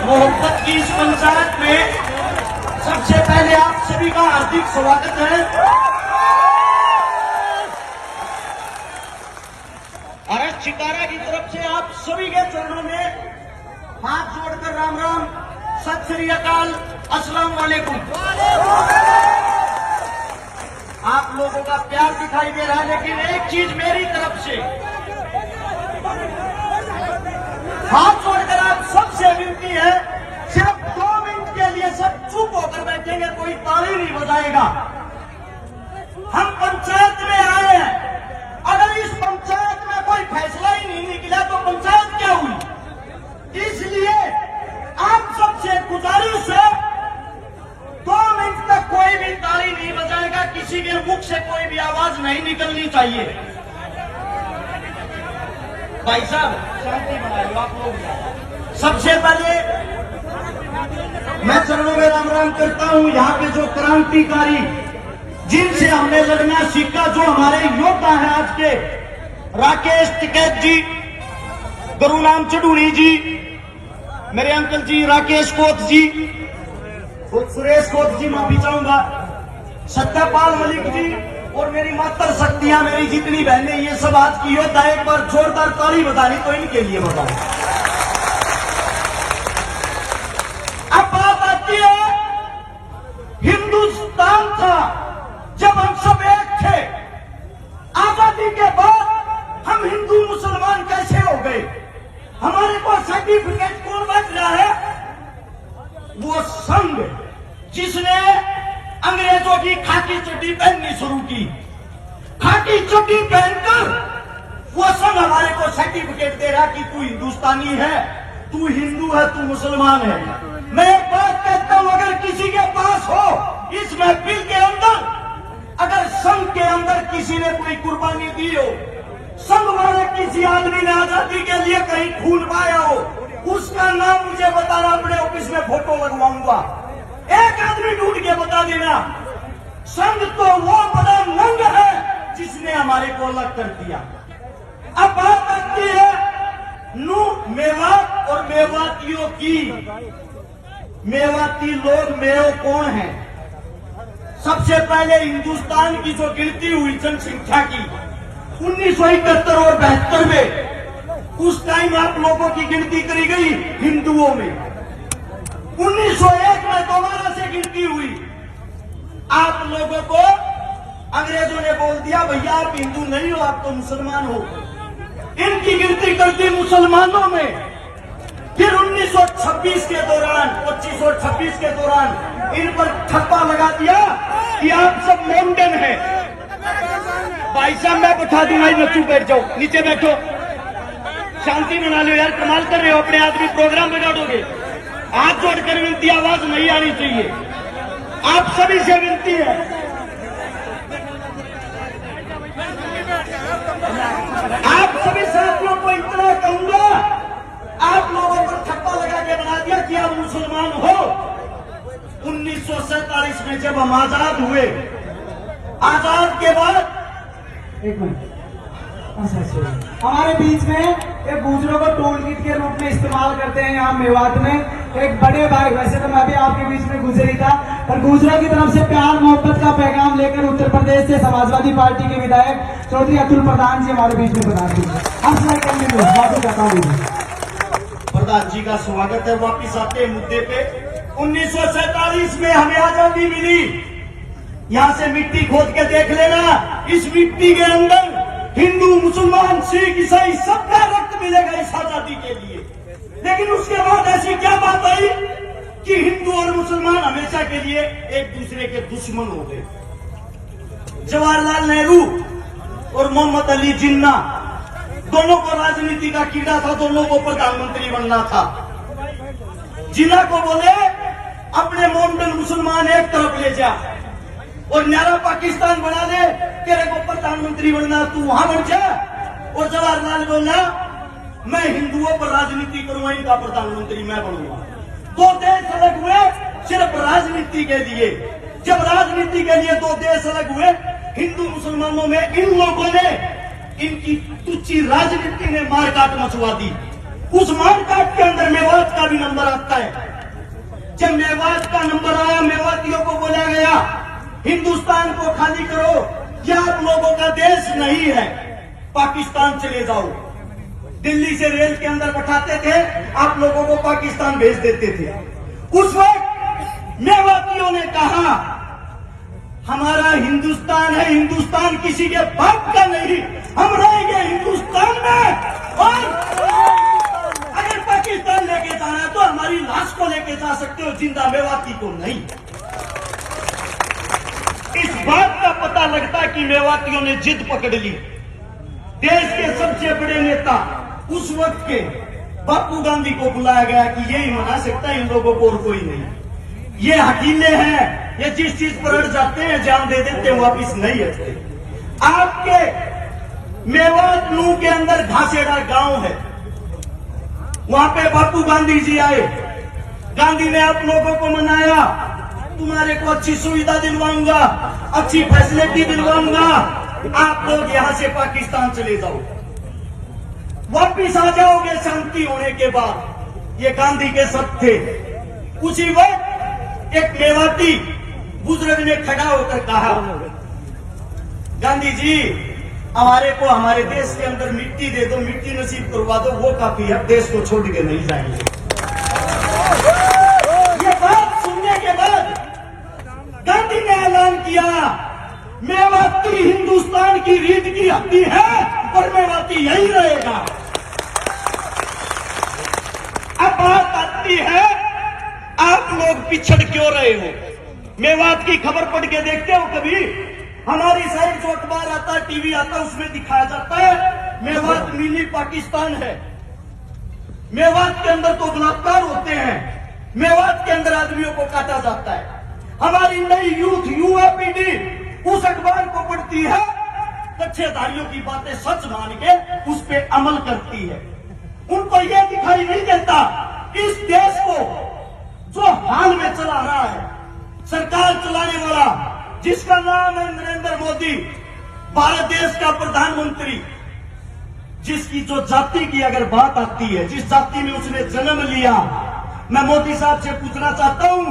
मोहब्बत की इस पंचायत में सबसे पहले आप सभी का हार्दिक स्वागत है। अरस चिकारा की तरफ से आप सभी के चरणों में हाथ जोड़कर राम राम, सत श्री अकाल, अस्सलाम वालेकुम। आप लोगों का प्यार दिखाई दे रहा है, लेकिन एक चीज मेरी तरफ से हाथ जोड़कर आप सबसे विनती है, सिर्फ 2 मिनट के लिए सब चुप होकर बैठेंगे, कोई ताली नहीं बजाएगा। हम पंचायत में आए हैं, अगर इस पंचायत में कोई फैसला ही नहीं निकला तो पंचायत क्या हुई? इसलिए आप सबसे गुजारिश है, 2 मिनट तक कोई भी ताली नहीं बजाएगा, किसी के मुख से कोई भी आवाज नहीं निकलनी चाहिए। भाई साहब शांति बनाइए आप लोग। सबसे पहले मैं चरणों में राम राम करता हूं यहाँ पे जो क्रांतिकारी जिनसे हमने लड़ना सीखा, जो हमारे योद्धा हैं आज के, राकेश टिकैत जी, गुरुनाम चढ़ूरी जी, मेरे अंकल जी राकेश कोत जी, सुरेश कोत जी माफी चाहूंगा, सत्यपाल मलिक जी और मेरी मातर शक्तियां, मेरी जितनी बहनें, ये सब आज की योद्धा। एक बार जोरदार ताली बजानी तो इनके लिए बताओ। अब बात आती है, हिंदुस्तान था जब हम सब एक थे, आजादी के बाद हम हिंदू मुसलमान कैसे हो गए? हमारे को सर्टिफिकेट कौन बन रहा है? वो संघ जिसने अंग्रेजों की खाकी चड्डी पहननी शुरू की, खाकी चड्डी पहनकर वो संघ हमारे को सर्टिफिकेट दे रहा कि तू हिंदुस्तानी है, तू हिंदू है, तू मुसलमान है। मैं एक बात कहता हूं, अगर किसी के पास हो इस महफिल के अंदर, अगर संघ के अंदर किसी ने कोई कुर्बानी दी हो, संघ वाले किसी आदमी ने आजादी के लिए कहीं खून पाया हो, उसका नाम मुझे बताना, अपने ऑफिस में फोटो लगवाऊंगा। एक आदमी ढूंढ के बता देना। संघ तो वो बड़ा नंग है जिसने हमारे को अलग कर दिया। अब बात आती है नू मेवात और मेवातियों की। मेवाती लोग मेव कौन है? सबसे पहले हिंदुस्तान की जो गिनती हुई जनसंख्या की 1971 और 72 में, उस टाइम आप लोगों की गिनती करी गई हिंदुओं में। 1901 में दोबारा से गिनती हुई, आप लोगों को अंग्रेजों ने बोल दिया भैया आप हिंदू नहीं हो, आप तो मुसलमान हो। इनकी गिनती कर दी मुसलमानों में। फिर 1926 के दौरान, 25 और 26 के दौरान इन पर ठप्पा लगा दिया कि आप सब मोमडन हैं। भाई साहब मैं बैठा दूंगा, बच्चों बैठ जाओ, नीचे बैठो, शांति बना लो यार, कमाल कर रहे हो, अपने आदमी प्रोग्राम बिगाड़ोगे। हाथ जोड़कर विनती, आवाज नहीं आनी चाहिए, आप सभी से विनती है। आप सभी साथियों को इतना कहूंगा, आप लोगों को ठप्पा लगा के बना दिया कि आप मुसलमान हो। 1947 में जब हम आजाद हुए, आजाद के बाद एक मिनट, हमारे बीच में एक गुजरों को टोल किट के रूप में इस्तेमाल करते हैं। यहाँ मेवात में एक बड़े भाई, वैसे तो मैं भी आपके बीच में गुजरी था, पर गुजरों की तरफ से प्यार मोहब्बत का पैगाम लेकर उत्तर प्रदेश से समाजवादी पार्टी के विधायक चौधरी अतुल प्रधान जी हमारे बीच में बता दीजिए। प्रधान जी का स्वागत है। वापिस आते हैं मुद्दे पे। 1947 में हमें आजादी मिली। यहाँ से मिट्टी खोद के देख लेना, इस मिट्टी के अंदर हिंदू, मुसलमान, सिख, ईसाई सबका रक्त मिलेगा इस आजादी के लिए। लेकिन उसके बाद ऐसी क्या बात आई कि हिंदू और मुसलमान हमेशा के लिए एक दूसरे के दुश्मन हो गए। जवाहरलाल नेहरू और मोहम्मद अली जिन्ना, दोनों को राजनीति का कीड़ा था, दोनों को प्रधानमंत्री बनना था। जिन्ना को बोले अपने मोमडन मुसलमान एक तरफ ले जा और न्यारा पाकिस्तान बना दे, तेरे को प्रधानमंत्री बनना, तू वहां बन जा। और जवाहरलाल बोला मैं हिंदुओं पर राजनीति करूंगा, इनका प्रधानमंत्री मैं बनूंगा। 2 देश अलग हुए सिर्फ राजनीति के लिए। जब राजनीति के लिए 2 देश अलग हुए, हिंदू मुसलमानों में इन लोगों ने, इनकी तुच्छी राजनीति ने मारकाट मचवा दी। उस मारकाट के अंदर मेवात का भी नंबर आता है। जब मेवात का नंबर आया, मेवातियों को बोला गया हिंदुस्तान को खाली करो, यह आप लोगों का देश नहीं है, पाकिस्तान चले जाओ। दिल्ली से रेल के अंदर बैठाते थे, आप लोगों को पाकिस्तान भेज देते थे। उस वक्त मेवातियों ने कहा हमारा हिंदुस्तान है, हिंदुस्तान किसी के बाप का नहीं, हम रहेंगे हिंदुस्तान में। और अगर पाकिस्तान लेके जाना है तो हमारी लाश को लेके जा सकते हो, जिंदा मेवाती को नहीं। इस बात का पता लगता कि मेवातियों ने जिद पकड़ ली। देश के सबसे बड़े नेता उस वक्त के बापू गांधी को बुलाया गया कि यही मना सकता है इन लोगों को और कोई नहीं। ये हकीले हैं, ये जिस चीज पर अड़ जाते हैं जान दे देते हैं, वापिस नहीं हटते। आपके मेवात नू के अंदर घासेड़ा गांव है, वहां पे बापू गांधी जी आए। गांधी ने आप लोगों को मनाया, तुम्हारे को अच्छी सुविधा दिलवाऊंगा, अच्छी फैसिलिटी दिलवाऊंगा, आप लोग यहां से पाकिस्तान चले जाओ, वापिस आ जाओगे शांति होने के बाद। ये गांधी के शब्द थे। उसी वक्त एक मेवाती बुजुर्ग ने खड़ा होकर कहा, गांधी जी हमारे को हमारे देश के अंदर मिट्टी दे दो, मिट्टी नसीब करवा दो, वो काफी है, देश को छोड़ के नहीं जाएंगे। ये बात सुनने के बाद गांधी ने ऐलान किया मेवाती हिंदुस्तान की रीढ़ की हड्डी है और मेवाती यही रहेगा। अब बात आती है आप लोग पिछड़ क्यों रहे हो? मेवात की खबर पढ़ के देखते हो कभी? हमारी साइड जो अखबार आता है, टीवी आता है, उसमें दिखाया जाता है मेवात मिनी पाकिस्तान है। मेवात के अंदर तो बलात्कार होते हैं, मेवात के अंदर आदमियों को काटा जाता है। हमारी नई यूथ युवा पीढ़ी उस अखबार को पढ़ती है, कच्छेधारियों की बातें सच मान के उस पर अमल करती है। उनको यह दिखाई नहीं देता इस देश को जो हाल में चला रहा है, सरकार चलाने वाला जिसका नाम है नरेंद्र मोदी, भारत देश का प्रधानमंत्री, जिसकी जो जाति की अगर बात आती है, जिस जाति में उसने जन्म लिया, मैं मोदी साहब से पूछना चाहता हूं,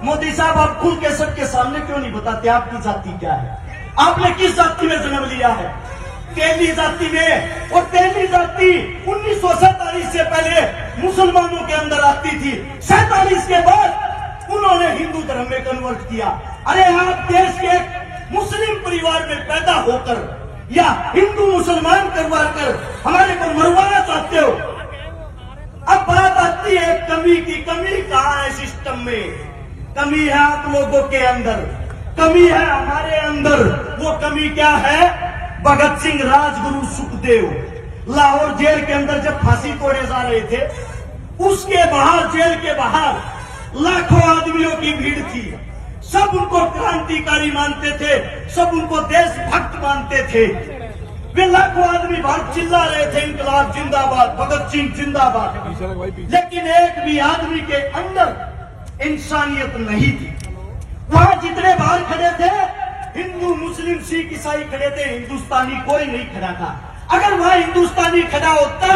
मोदी साहब आप खुल के सबके सामने क्यों नहीं बताते आपकी जाति क्या है? आपने किस जाति में जन्म लिया है? तेली जाति में। और तेली जाति 1947 से पहले मुसलमानों के अंदर आती थी, 47 के बाद उन्होंने हिंदू धर्म में कन्वर्ट किया। अरे आप देश के मुस्लिम परिवार में पैदा होकर या हिंदू मुसलमान करवा कर हमारे को मरवाना चाहते हो। अब बात आती है कमी की। कमी कहाँ है सिस्टम में? कमी है आप लोगों के अंदर, कमी है हमारे अंदर। वो कमी क्या है? भगत सिंह, राजगुरु, सुखदेव लाहौर जेल के अंदर जब फांसी तोड़े जा रहे थे, उसके बाहर, जेल के बाहर लाखों आदमियों की भीड़ थी। सब उनको क्रांतिकारी मानते थे, सब उनको देशभक्त मानते थे। वे लाखों आदमी बाहर चिल्ला रहे थे इंकलाब जिंदाबाद, भगत सिंह जिंदाबाद। लेकिन एक भी आदमी के अंदर इंसानियत नहीं थी। वहां जितने बाहर खड़े थे, हिंदू, मुस्लिम, सिख, ईसाई खड़े थे, हिंदुस्तानी कोई नहीं खड़ा था। अगर वहां हिंदुस्तानी खड़ा होता,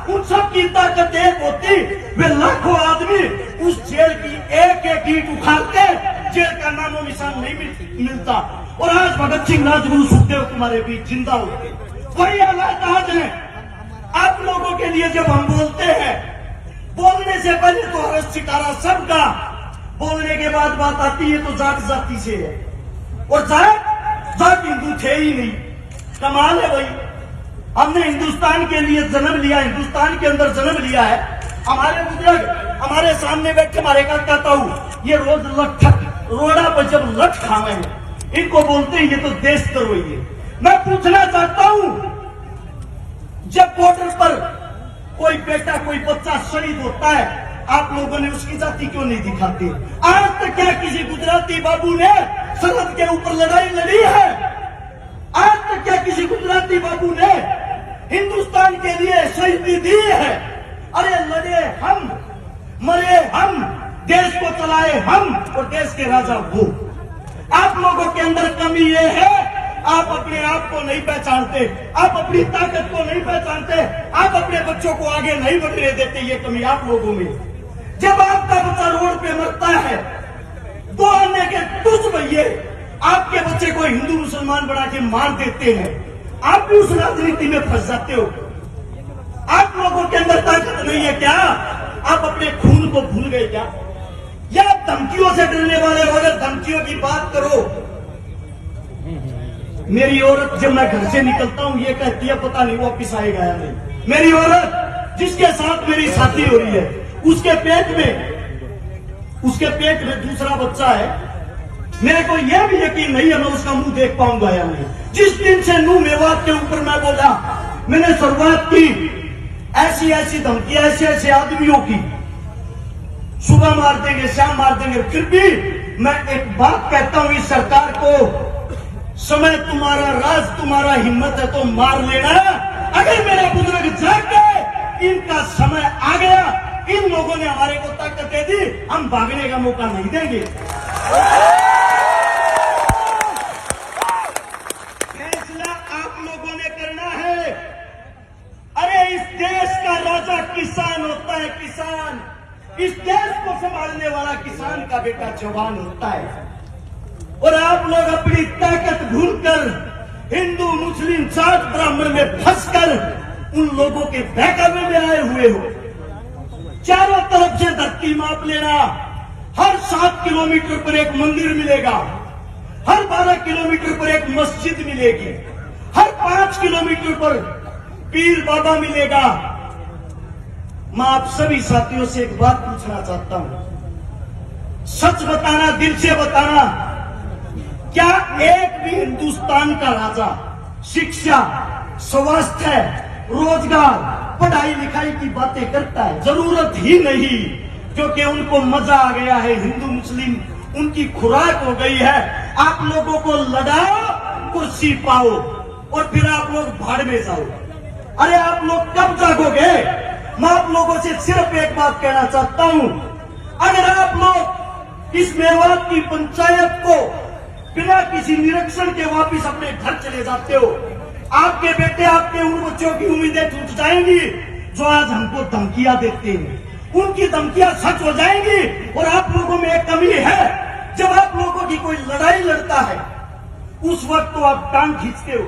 उन सब की ताकत एक होती, वे लाखों आदमी उस जेल की एक एक ईंट उखाड़ते, जेल का नामो निशान नहीं मिलता। और आज भगत सिंह, राजगुरु, सुखदेव तुम्हारे बीच जिंदा होते। वही हालात आज है आप लोगों के लिए। जब हम बोलते हैं, बोलने से पहले तो हर्ष सितारा सबका, बोलने के बाद बात आती है तो जात जाति से है, और जात हिंदू थे ही नहीं। कमाल है भाई, हमने हिंदुस्तान के लिए जन्म लिया, हिंदुस्तान के अंदर जन्म लिया है। हमारे बुजुर्ग हमारे सामने बैठे, हमारे काका ताऊ, ये रोज लठक रोड़ा पर जब लठ खावे हैं, इनको बोलते हैं ये तो देशद्रोही है। मैं पूछना चाहता हूं, जब बॉर्डर पर कोई बेटा, कोई बच्चा शहीद होता है, आप लोगों ने उसकी जाति क्यों नहीं दिखाते? आज तक क्या किसी गुजराती बाबू ने सरहद के ऊपर लड़ाई लड़ी है? आज तक क्या किसी गुजराती बाबू ने हिंदुस्तान के लिए शहीदी दी है? अरे लड़े हम, मरे हम, देश को चलाए हम, और देश के राजा वो। आप लोगों के अंदर कमी ये है, आप अपने आप को नहीं पहचानते, आप अपनी ताकत को नहीं पहचानते, आप अपने बच्चों को आगे नहीं बढ़ने देते। ये कमी आप लोगों में। जब आपका बच्चा रोड पे मरता है, 2 अन्य के तुझ भैये आपके बच्चे को हिंदू मुसलमान बना के मार देते हैं, आप भी उस राजनीति में फंस जाते हो। आप लोगों के अंदर ताकत नहीं है क्या? आप अपने खून को भूल गए क्या? या आप धमकियों से डरने वाले हो? अगर धमकियों की बात करो, मेरी औरत जब मैं घर से निकलता हूं ये कहती है पता नहीं वापिस आएगा या नहीं। मेरी औरत जिसके साथ मेरी शादी हो रही है, उसके पेट में दूसरा बच्चा है, मेरे को यह भी यकीन नहीं है मैं उसका मुंह देख पाऊंगा या नहीं। जिस दिन से नूह मेवात के ऊपर मैं बोला, मैंने शुरुआत की, ऐसी ऐसी धमकियां ऐसे ऐसे आदमियों की, सुबह मार देंगे शाम मार देंगे, फिर भी मैं एक बात कहता हूं इस सरकार को, समय तुम्हारा राज तुम्हारा हिम्मत है तो मार लेना। अगर मेरे बुजुर्ग जाग गए, इनका समय आ गया, इन लोगों ने हमारे को ताकत दे दी, हम भागने का मौका नहीं देंगे। फैसला आप लोगों ने करना है। अरे इस देश का राजा किसान होता है, किसान। इस देश को संभालने वाला किसान का बेटा जवान होता है। और आप लोग अपनी ताकत भूलकर हिंदू मुस्लिम जाट ब्राह्मण में फंसकर उन लोगों के बहकावे में आए हुए हो। चारों तरफ से धरती माप लेना, हर 7 किलोमीटर पर एक मंदिर मिलेगा, हर 12 किलोमीटर पर एक मस्जिद मिलेगी, हर 5 किलोमीटर पर पीर बाबा मिलेगा। मैं आप सभी साथियों से एक बात पूछना चाहता हूं, सच बताना, दिल से बताना, क्या एक भी हिंदुस्तान का राजा शिक्षा, स्वास्थ्य, रोजगार, पढ़ाई लिखाई की बातें करता है? जरूरत ही नहीं, क्योंकि उनको मजा आ गया है। हिंदू मुस्लिम उनकी खुराक हो गई है। आप लोगों को लड़ाओ, कुर्सी पाओ और फिर आप लोग भाड़ में जाओ। अरे आप लोग कब जागोगे? मैं आप लोगों से सिर्फ एक बात कहना चाहता हूं, अगर आप लोग इस मेवात की पंचायत को बिना किसी निरीक्षण के वापस अपने घर चले जाते हो, आपके बेटे आपके उन बच्चों की उम्मीदें टूट जाएंगी जो आज हमको धमकियां देते हैं। उनकी धमकियां सच हो जाएंगी। और आप लोगों में एक कमी है, जब आप लोगों की कोई लड़ाई लड़ता है उस वक्त तो आप टांग खींचते हो,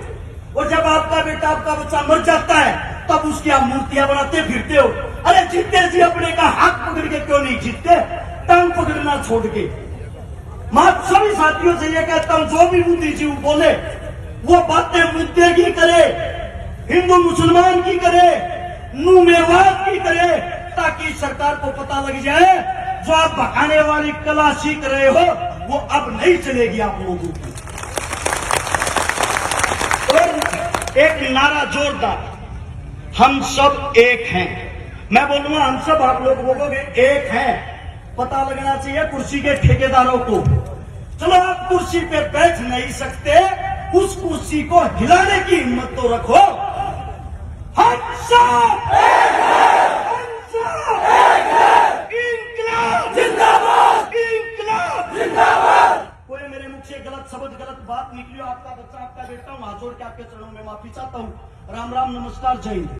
और जब आपका बेटा आपका बच्चा मर जाता है तब उसकी आप मूर्तियां बनाते फिरते हो। अरे जीते जी अपने का हाथ पकड़ के क्यों नहीं जीतते, टांग पकड़ना छोड़ के। मैं सभी साथियों से यह कहता हूं, जो भी बुद्धिजीवी बोले वो बातें मुद्दे की करे, हिंदू मुसलमान की करे, नूह मेवात की करे, ताकि सरकार को पता लग जाए जो आप भगाने वाली कला सीख रहे हो वो अब नहीं चलेगी आप लोगों की। और एक नारा जोरदार, हम सब एक हैं। मैं बोलूंगा हम सब, आप लोग बोलोगे एक हैं। पता लगना चाहिए कुर्सी के ठेकेदारों को। चलो आप कुर्सी पे बैठ नहीं सकते, उस कुर्सी को हिलाने की हिम्मत तो रखो। हम सब एक हैं, हम सब एक हैं। इंकलाब जिंदाबाद, इंकलाब जिंदाबाद। कोई मेरे मुख से गलत शब्द, गलत बात निकली, आपका बच्चा आपका बेटा हूं, हाथ जोड़ के आपके चरणों में माफी चाहता हूं। राम राम, नमस्कार, जय हिंद।